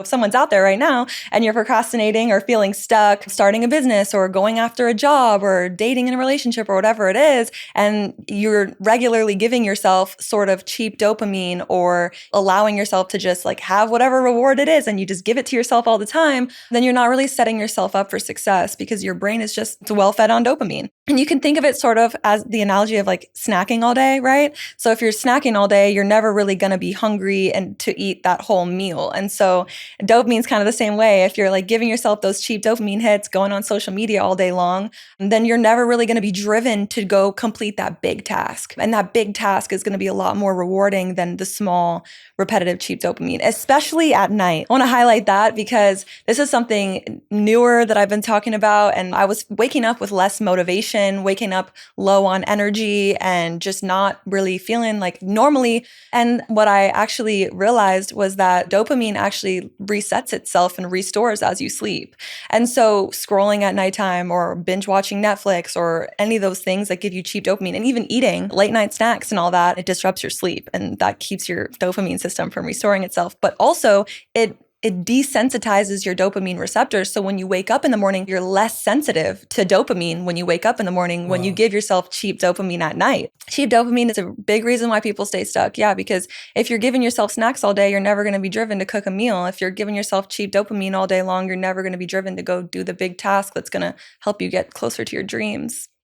If someone's out there right now and you're procrastinating or feeling stuck, starting a business or going after a job or dating in a relationship or whatever it is, and you're regularly giving yourself sort of cheap dopamine or allowing yourself to just like have whatever reward it is and you just give it to yourself all the time, then you're not really setting yourself up for success because your brain is just well fed on dopamine. And you can think of it sort of as the analogy of like snacking all day, right? So if you're snacking all day, you're never really going to be hungry and to eat that whole meal. And so dopamine's kind of the same way. If you're like giving yourself those cheap dopamine hits, going on social media all day long, then you're never really going to be driven to go complete that big task. And that big task is going to be a lot more rewarding than the small, repetitive, cheap dopamine, especially at night. I want to highlight that because this is something newer that I've been talking about. And I was waking up with less motivation, waking up low on energy and just not really feeling like normally. And what I actually realized was that dopamine actually resets itself and restores as you sleep. And so scrolling at nighttime or binge watching Netflix or any of those things that give you cheap dopamine and even eating late night snacks and all that, it disrupts your sleep and that keeps your dopamine system from restoring itself. But also it desensitizes your dopamine receptors. So when you wake up in the morning, you're less sensitive to dopamine when you wake up in the morning, when you give yourself cheap dopamine at night. Cheap dopamine is a big reason why people stay stuck. Yeah, because if you're giving yourself snacks all day, you're never going to be driven to cook a meal. If you're giving yourself cheap dopamine all day long, you're never going to be driven to go do the big task that's going to help you get closer to your dreams.